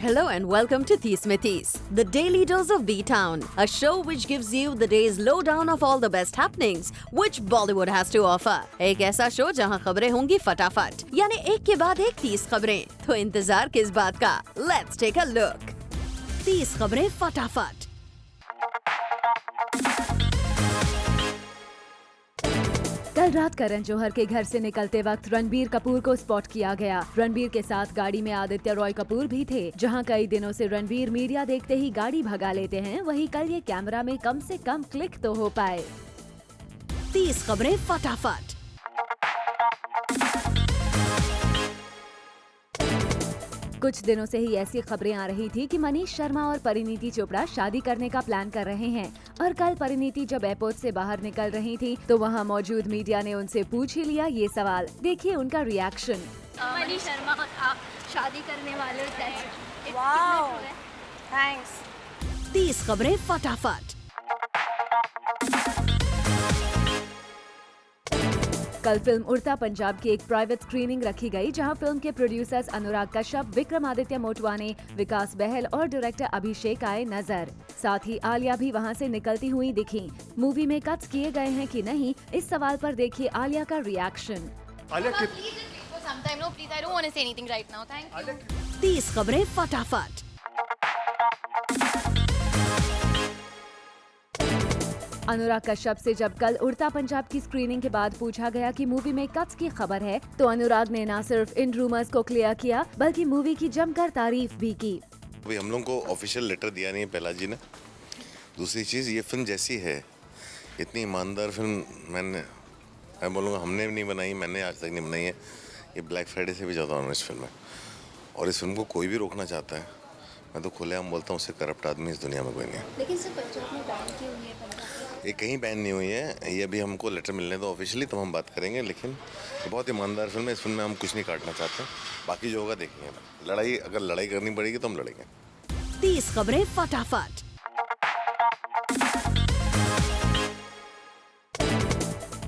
Hello and welcome to Thees Mein Thees, the daily dose of B-Town, a show which gives you the day's lowdown of all the best happenings which Bollywood has to offer. एक ऐसा show जहां खबरें होंगी फटाफट, यानी एक के बाद एक 30 खबरें। तो इंतजार किस बात का? Let's take a look. 30 खबरें फटाफट। कल रात करण जौहर के घर से निकलते वक्त रणबीर कपूर को स्पॉट किया गया। रणबीर के साथ गाड़ी में आदित्य रॉय कपूर भी थे। जहां कई दिनों से रणबीर मीडिया देखते ही गाड़ी भगा लेते हैं, वहीं कल ये कैमरा में कम से कम क्लिक तो हो पाए। 30 खबरें फटाफट। कुछ दिनों से ही ऐसी खबरें आ रही थी कि मनीष शर्मा और परिणीति चोपड़ा शादी करने का प्लान कर रहे हैं। और कल परिणीति जब एयरपोर्ट से बाहर निकल रही थी तो वहां मौजूद मीडिया ने उनसे पूछ ही लिया ये सवाल। देखिए उनका रिएक्शन। मनीष शर्मा आप शादी करने वाले हो? Wow, thanks. 30 खबरें फटाफट। कल फिल्म उड़ता पंजाब की एक प्राइवेट स्क्रीनिंग रखी गई, जहां फिल्म के प्रोड्यूसर्स अनुराग कश्यप, विक्रमादित्य मोटवाने, विकास बहल और डायरेक्टर अभिषेक आए नजर। साथ ही आलिया भी वहां से निकलती हुई दिखी। मूवी में कट्स किए गए हैं कि नहीं, इस सवाल पर देखिए आलिया का रिएक्शन। 30 खबरें फटाफट। अनुराग कश्यप से जब कल उड़ता पंजाब की स्क्रीनिंग के बाद पूछा गया कि मूवी में कट्स की खबर है, तो अनुराग ने न सिर्फ इन रूमर्स को क्लियर किया बल्कि मूवी की जमकर तारीफ भी की। अभी हम लोगों को ऑफिशियल लेटर दिया नहीं है पहला जी ने। दूसरी चीज़, ये फिल्म जैसी है, इतनी ईमानदार फिल्म मैं बोलूँगा हमने भी नहीं बनाई, मैंने आज तक नहीं बनाई है। ये ब्लैक फ्राइडे से भी ज़्यादा ऑनेस्ट फिल्म है और इस फिल्म को कोई भी रोकना चाहता है, मैं तो खुलेआम बोलता हूँ, उससे करप्ट आदमी इस दुनिया में कोई नहीं है। लेकिन सिर्फ पंजाब में बैन की हुई है। ये कहीं बैन नहीं हुई है, ये अभी हमको लेटर मिलने दो ऑफिशियली, तो हम बात करेंगे। लेकिन ये बहुत ईमानदार फिल्म है, इस फिल्म में हम कुछ नहीं काटना चाहते। बाकी जो होगा देखेंगे। लड़ाई अगर लड़ाई करनी पड़ेगी तो हम लड़ेंगे। 30 खबरें फटाफट।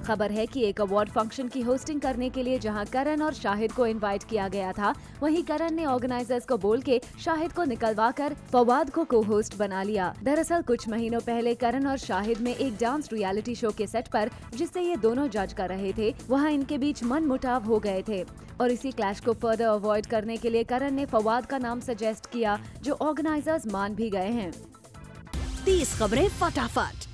खबर है कि एक अवार्ड फंक्शन की होस्टिंग करने के लिए जहां करण और शाहिद को इनवाइट किया गया था, वहीं करण ने ऑर्गेनाइजर्स को बोल के शाहिद को निकलवाकर फवाद को को होस्ट बना लिया। दरअसल कुछ महीनों पहले करण और शाहिद में एक डांस रियलिटी शो के सेट पर, जिससे ये दोनों जज कर रहे थे, वहां इनके बीच मनमुटाव हो गए थे और इसी क्लैश को फर्दर अवॉइड करने के लिए करण ने फवाद का नाम सजेस्ट किया, जो ऑर्गेनाइजर्स मान भी गए हैं। 30 खबरें फटाफट।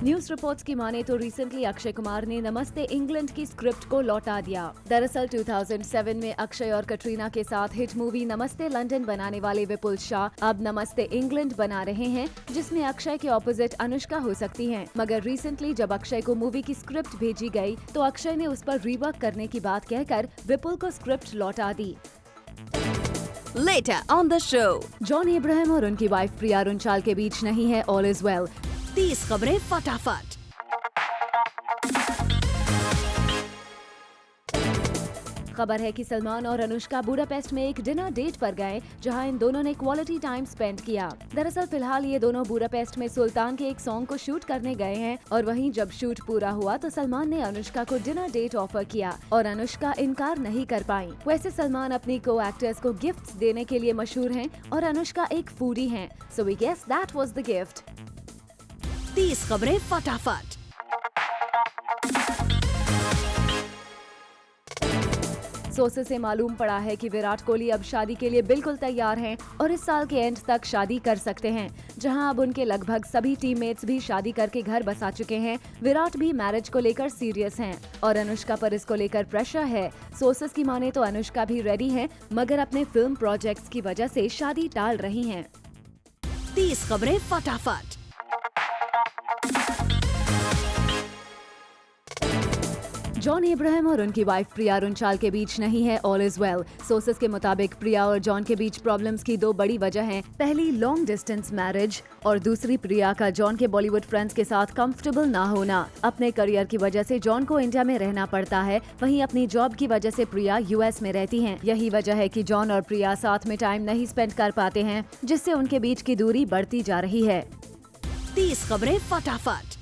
न्यूज रिपोर्ट्स की माने तो रिसेंटली अक्षय कुमार ने नमस्ते इंग्लैंड की स्क्रिप्ट को लौटा दिया। दरअसल 2007 में अक्षय और कटरीना के साथ हिट मूवी नमस्ते लंदन बनाने वाले विपुल शाह अब नमस्ते इंग्लैंड बना रहे हैं, जिसमें अक्षय के ऑपोजिट अनुष्का हो सकती हैं। मगर रिसेंटली जब अक्षय को मूवी की स्क्रिप्ट भेजी गई तो अक्षय ने उस पर रीवर्क करने की बात कहकर विपुल को स्क्रिप्ट लौटा दी। Later on the show, John Ibrahim और उनकी वाइफ प्रिया रुंचाल के बीच नहीं है ऑल इज वेल। 30 खबरें फटाफट। खबर है कि सलमान और अनुष्का बुडापेस्ट में एक डिनर डेट पर गए, जहां इन दोनों ने क्वालिटी टाइम स्पेंड किया। दरअसल फिलहाल ये दोनों बुडापेस्ट में सुल्तान के एक सॉन्ग को शूट करने गए हैं और वहीं जब शूट पूरा हुआ तो सलमान ने अनुष्का को डिनर डेट ऑफर किया और अनुष्का इनकार नहीं कर पाई। वैसे सलमान अपनी को एक्टर्स को गिफ्ट्स देने के लिए मशहूर हैं और अनुष्का एक फूडी हैं, so we guess that was the gift. 30 खबरें फटाफट। सोर्सेस से मालूम पड़ा है कि विराट कोहली अब शादी के लिए बिल्कुल तैयार हैं और इस साल के एंड तक शादी कर सकते हैं। जहां अब उनके लगभग सभी टीममेट्स भी शादी करके घर बसा चुके हैं, विराट भी मैरिज को लेकर सीरियस हैं और अनुष्का पर इसको लेकर प्रेशर है। सोर्सेस की माने तो अनुष्का भी रेडी हैं, मगर अपने फिल्म प्रोजेक्ट्स की वजह से शादी टाल रही हैं। 30 खबरें फटाफट। जॉन इब्राहिम और उनकी वाइफ प्रिया रुंचाल के बीच नहीं है ऑल इज वेल। सोर्सेस के मुताबिक प्रिया और जॉन के बीच प्रॉब्लम्स की दो बड़ी वजह हैं। पहली लॉन्ग डिस्टेंस मैरिज और दूसरी प्रिया का जॉन के बॉलीवुड फ्रेंड्स के साथ कंफर्टेबल ना होना। अपने करियर की वजह से जॉन को इंडिया में रहना पड़ता है, वहीं अपनी जॉब की वजह से प्रिया यूएस में रहती हैं। यही वजह है कि जॉन और प्रिया साथ में टाइम नहीं स्पेंड कर पाते हैं, जिससे उनके बीच की दूरी बढ़ती जा रही है। 30 खबरें फटाफट।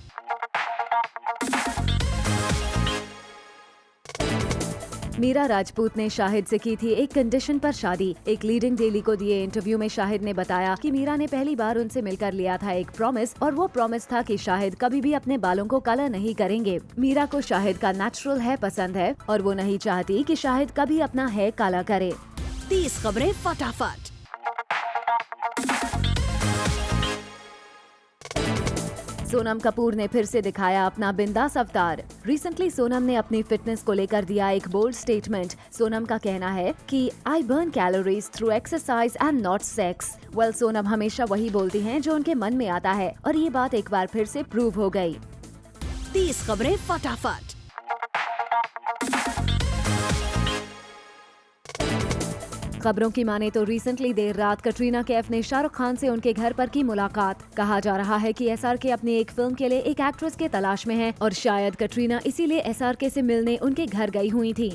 मीरा राजपूत ने शाहिद से की थी एक कंडीशन पर शादी। एक लीडिंग डेली को दिए इंटरव्यू में शाहिद ने बताया कि मीरा ने पहली बार उनसे मिलकर लिया था एक प्रॉमिस, और वो प्रॉमिस था कि शाहिद कभी भी अपने बालों को काला नहीं करेंगे। मीरा को शाहिद का नेचुरल हेयर पसंद है और वो नहीं चाहती कि शाहिद कभी अपना हेयर काला करे। 30 खबरें फटाफट। सोनम कपूर ने फिर से दिखाया अपना बिंदास अवतार। रिसेंटली सोनम ने अपनी फिटनेस को लेकर दिया एक बोल्ड स्टेटमेंट। सोनम का कहना है कि I burn calories through exercise and not sex. Well, Sonam हमेशा वही बोलती हैं जो उनके मन में आता है, और ये बात एक बार फिर से प्रूव हो गई। 30 खबरें फटाफट। खबरों की माने तो रिसेंटली देर रात कटरीना कैफ ने शाहरुख खान से उनके घर पर की मुलाकात। कहा जा रहा है कि SRK अपनी एक फिल्म के लिए एक एक्ट्रेस के तलाश में है और शायद कटरीना इसीलिए SRK से मिलने उनके घर गई हुई थी।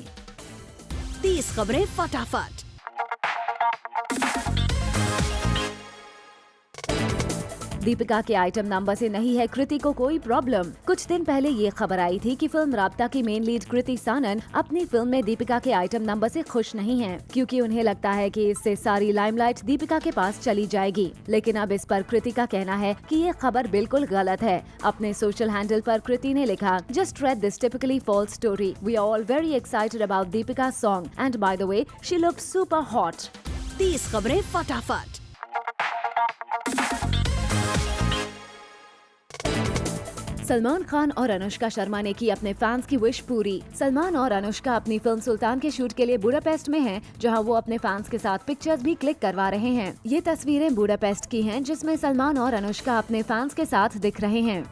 30 खबरें फटाफट। दीपिका के आइटम नंबर से नहीं है कृति को कोई प्रॉब्लम। कुछ दिन पहले ये खबर आई थी कि फिल्म राब्ता की मेन लीड कृति सानन अपनी फिल्म में दीपिका के आइटम नंबर से खुश नहीं हैं, क्योंकि उन्हें लगता है कि इससे सारी लाइमलाइट दीपिका के पास चली जाएगी। लेकिन अब इस पर कृति का कहना है कि ये खबर बिल्कुल गलत है। अपने सोशल हैंडल पर कृति ने लिखा, just read this typically false story. We are all very excited about Deepika song and by the way she looks super hot. 30 खबरें फटाफट। सलमान खान और अनुष्का शर्मा ने की अपने फैंस की विश पूरी। सलमान और अनुष्का अपनी फिल्म सुल्तान के शूट के लिए बुडापेस्ट में हैं, जहां वो अपने फैंस के साथ पिक्चर्स भी क्लिक करवा रहे हैं। ये तस्वीरें बुडापेस्ट की हैं, जिसमें सलमान और अनुष्का अपने फैंस के साथ दिख रहे हैं।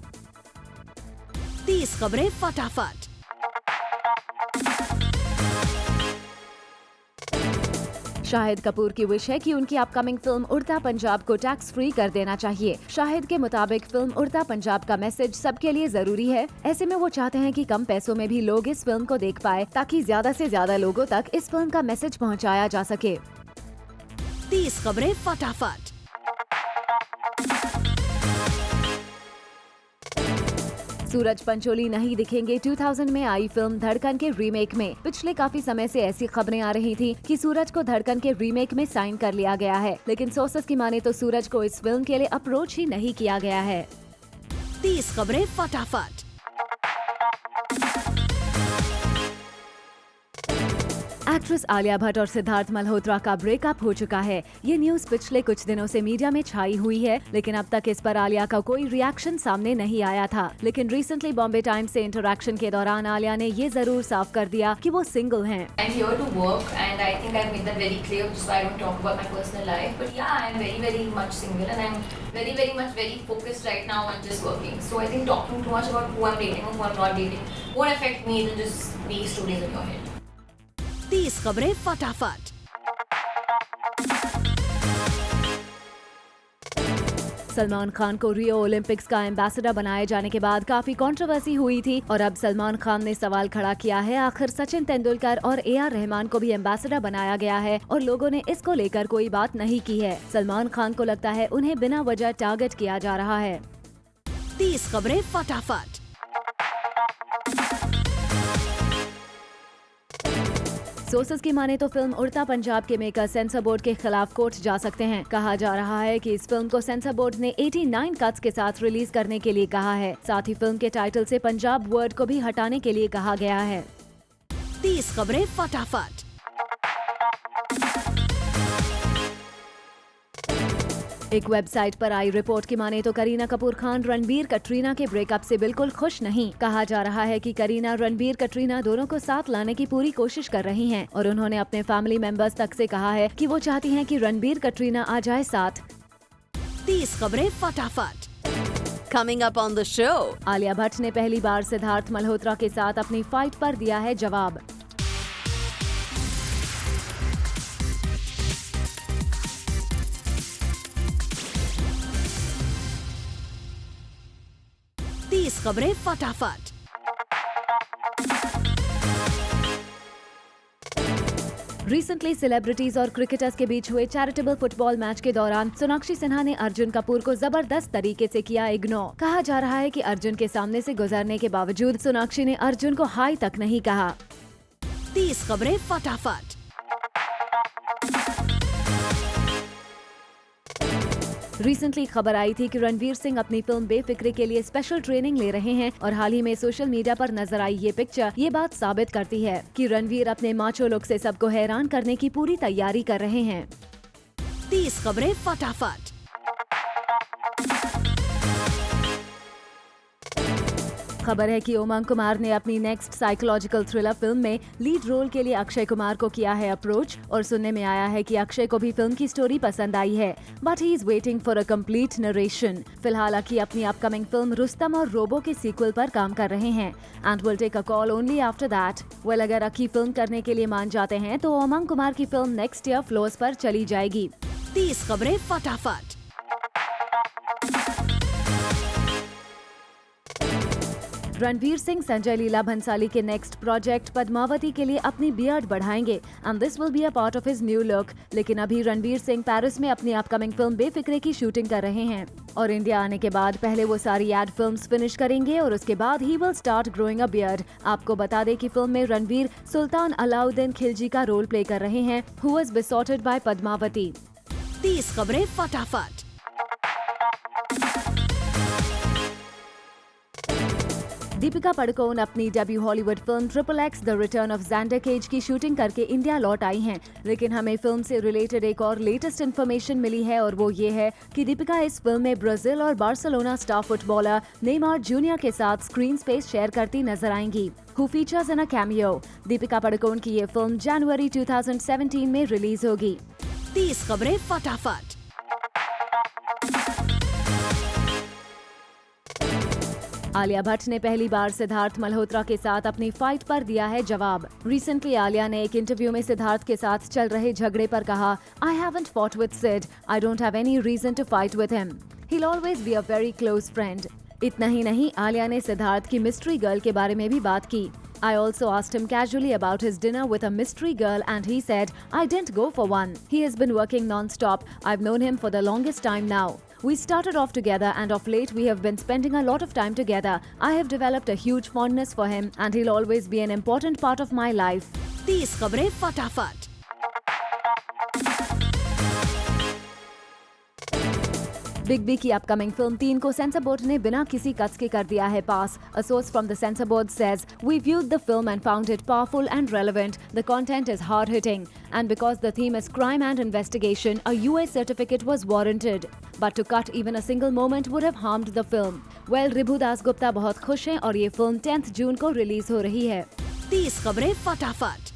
30 खबरें फटाफट। शाहिद कपूर की विश है कि उनकी अपकमिंग फिल्म उड़ता पंजाब को टैक्स फ्री कर देना चाहिए। शाहिद के मुताबिक फिल्म उड़ता पंजाब का मैसेज सबके लिए जरूरी है। ऐसे में वो चाहते हैं कि कम पैसों में भी लोग इस फिल्म को देख पाए, ताकि ज्यादा से ज्यादा लोगों तक इस फिल्म का मैसेज पहुंचाया जा सके। 30 खबरें फटाफट। सूरज पंचोली नहीं दिखेंगे 2000 में आई फिल्म धड़कन के रीमेक में। पिछले काफी समय से ऐसी खबरें आ रही थी कि सूरज को धड़कन के रीमेक में साइन कर लिया गया है, लेकिन सोर्सेस की माने तो सूरज को इस फिल्म के लिए अप्रोच ही नहीं किया गया है। 30 खबरें फटाफट। एक्ट्रेस आलिया भट्ट और सिद्धार्थ मल्होत्रा का ब्रेकअप हो चुका है। ये न्यूज पिछले कुछ दिनों से मीडिया में छाई हुई है, लेकिन अब तक इस पर आलिया का कोई रिएक्शन सामने नहीं आया था। लेकिन रिसेंटली बॉम्बे टाइम्स से इंटरैक्शन के दौरान आलिया ने ये जरूर साफ कर दिया कि वो सिंगल हैं। I'm here to work and I think I've made that very clear, which is why I don't talk about my personal life. But yeah, I'm very much single and I'm very focused right now on just working. So I think talking too much about who I'm dating or who I'm not dating won't affect me. It'll just be stories in your head. 30 खबरें फटाफट। सलमान खान को Rio Olympics का ambassador बनाए जाने के बाद काफी controversy हुई थी, और अब सलमान खान ने सवाल खड़ा किया है, आखिर सचिन तेंदुलकर और AR रहमान को भी एम्बेसडर बनाया गया है और लोगों ने इसको लेकर कोई बात नहीं की है। सलमान खान को लगता है उन्हें बिना वजह टारगेट किया जा रहा है। 30 खबरें फटाफट। सोर्सेस की माने तो फिल्म उड़ता पंजाब के मेकर सेंसर बोर्ड के खिलाफ कोर्ट जा सकते हैं। कहा जा रहा है कि इस फिल्म को सेंसर बोर्ड ने 89 कट्स के साथ रिलीज करने के लिए कहा है। साथ ही फिल्म के टाइटल से पंजाब वर्ड को भी हटाने के लिए कहा गया है। 30 खबरें फटाफट। एक वेबसाइट पर आई रिपोर्ट की माने तो करीना कपूर खान रणबीर कटरीना के ब्रेकअप से बिल्कुल खुश नहीं। कहा जा रहा है कि करीना रणबीर कटरीना दोनों को साथ लाने की पूरी कोशिश कर रही हैं और उन्होंने अपने फैमिली मेंबर्स तक से कहा है कि वो चाहती हैं कि रणबीर कटरीना आ जाए साथ। 30 खबरें फटाफट। Coming up on the show, Alia Bhatt ने पहली बार सिद्धार्थ मल्होत्रा के साथ अपनी फाइट पर दिया है जवाब। खबरें फटाफट। रिसेंटली सेलिब्रिटीज और क्रिकेटर्स के बीच हुए चैरिटेबल फुटबॉल मैच के दौरान सोनाक्षी सिन्हा ने अर्जुन कपूर को जबरदस्त तरीके से किया इग्नोर। कहा जा रहा है कि अर्जुन के सामने से गुजरने के बावजूद सोनाक्षी ने अर्जुन को हाई तक नहीं कहा। 30 खबरें फटाफट। रिसेंटली खबर आई थी कि रणवीर सिंह अपनी फिल्म बेफिक्रे के लिए स्पेशल ट्रेनिंग ले रहे हैं और हाल ही में सोशल मीडिया पर नजर आई ये पिक्चर ये बात साबित करती है कि रणवीर अपने माचो लुक से सबको हैरान करने की पूरी तैयारी कर रहे हैं। 30 खबरें फटाफट। खबर है कि उमंग कुमार ने अपनी नेक्स्ट साइकोलॉजिकल थ्रिलर फिल्म में लीड रोल के लिए अक्षय कुमार को किया है अप्रोच और सुनने में आया है कि अक्षय को भी फिल्म की स्टोरी पसंद आई है, but he is waiting for a complete narration. फिलहाल अकी अपनी अपकमिंग फिल्म रुस्तम और रोबो के सीक्वल पर काम कर रहे हैं and will take a call only after that. Well, अगर अकी फिल्म करने के लिए मान जाते हैं तो उमंग कुमार की फिल्म नेक्स्ट ईयर फ्लोर्स पर चली जाएगी। 30 खबरें फटाफट। रणवीर सिंह संजय लीला भंसाली के नेक्स्ट प्रोजेक्ट पद्मावती के लिए अपनी बियर्ड बढ़ाएंगे and this will be a part of his new look. लेकिन अभी रणवीर सिंह पेरिस में अपनी अपकमिंग फिल्म बेफिक्रे की शूटिंग कर रहे हैं और इंडिया आने के बाद पहले वो सारी एड फिल्म्स फिनिश करेंगे और उसके बाद he will start growing a beard. आपको बता दें कि फिल्म में रणवीर सुल्तान अलाउद्दीन खिलजी का रोल प्ले कर रहे हैं who was besotted by Padmavati. 30 खबरें फटाफट। दीपिका पादुकोण अपनी debut Hollywood film XXX the return of Xander Cage की शूटिंग करके इंडिया लौट आई हैं, लेकिन हमें फिल्म से रिलेटेड एक और लेटेस्ट इन्फॉर्मेशन मिली है और वो ये है कि दीपिका इस फिल्म में ब्राजील और Barcelona star footballer Neymar junior के साथ स्क्रीन स्पेस शेयर करती नजर आएंगी who features in a cameo। Deepika Padukone की ये फिल्म जनवरी 2017 में रिलीज होगी। 30 खबरें फटाफट। आलिया भट्ट ने पहली बार सिद्धार्थ मल्होत्रा के साथ अपनी फाइट पर दिया है जवाब। रिसेंटली आलिया ने एक इंटरव्यू में सिद्धार्थ के साथ चल रहे झगड़े पर कहा, I haven't fought with Sid. I don't have any reason to fight with him. He'll always be a very close friend. इतना ही नहीं, आलिया ने सिद्धार्थ की मिस्ट्री गर्ल के बारे में भी बात की। I also asked him casually about his dinner with a mystery girl and he said, I didn't go for one. He has been working non-stop. I've known him for the longest time now. We started off together and of late we have been spending a lot of time together. I have developed a huge fondness for him and he'll always be an important part of my life. 30 खबरें फटाफट। Big B की upcoming film 3 को sensor board ने बिना किसी cuts के कर दिया है पास। A source from the censor board says, "We viewed the film and found it powerful and relevant. The content is hard-hitting, and because the theme is crime and investigation, a UA certificate was warranted. But to cut even a single moment would have harmed the film." Well, Ribhu Das Gupta बहुत खुश हैं और ये film 10 जून को release हो रही है। 30 खबरें फटाफट।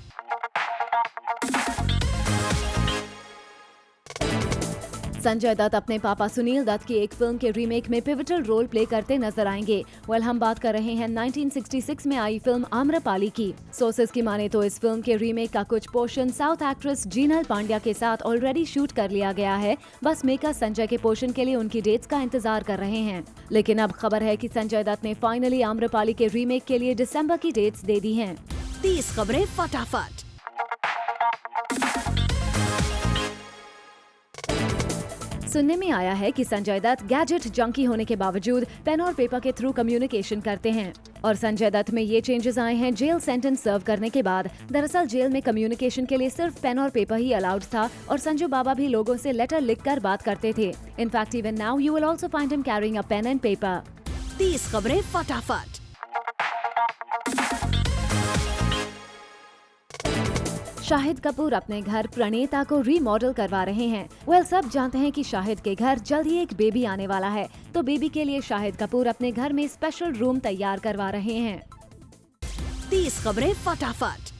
संजय दत्त अपने पापा सुनील दत्त की एक फिल्म के रीमेक में पिवटल रोल प्ले करते नजर आएंगे। वेल, हम बात कर रहे हैं 1966 में आई फिल्म आम्रपाली की। सोर्सेज की माने तो इस फिल्म के रीमेक का कुछ portion south actress Jinal Pandya के साथ ऑलरेडी शूट कर लिया गया है। बस मेकर्स संजय के पोर्शन के लिए उनकी डेट्स का इंतजार कर रहे हैं। लेकिन अब खबर है कि संजय दत्त ने फाइनली आम्रपाली के रीमेक के लिए दिसंबर की डेट्स दे दी हैं। 30 खबरें फटाफट। सुनने में आया है कि संजय दत्त गैजेट जंकी होने के बावजूद पेन और पेपर के थ्रू कम्युनिकेशन करते हैं और संजय दत्त में ये चेंजेस आए हैं जेल सेंटेंस सर्व करने के बाद। दरअसल जेल में कम्युनिकेशन के लिए सिर्फ पेन और पेपर ही अलाउड था और संजू बाबा भी लोगों से लेटर लिखकर बात करते थे। In fact even now you will also find him carrying a pen and paper. 30 खबरें फटाफट। शाहिद कपूर अपने घर प्रणेता को रीमॉडल करवा रहे हैं। वेल, सब जानते हैं कि शाहिद के घर जल्द ही एक बेबी आने वाला है, तो बेबी के लिए शाहिद कपूर अपने घर में स्पेशल रूम तैयार करवा रहे हैं। 30 खबरें फटाफट।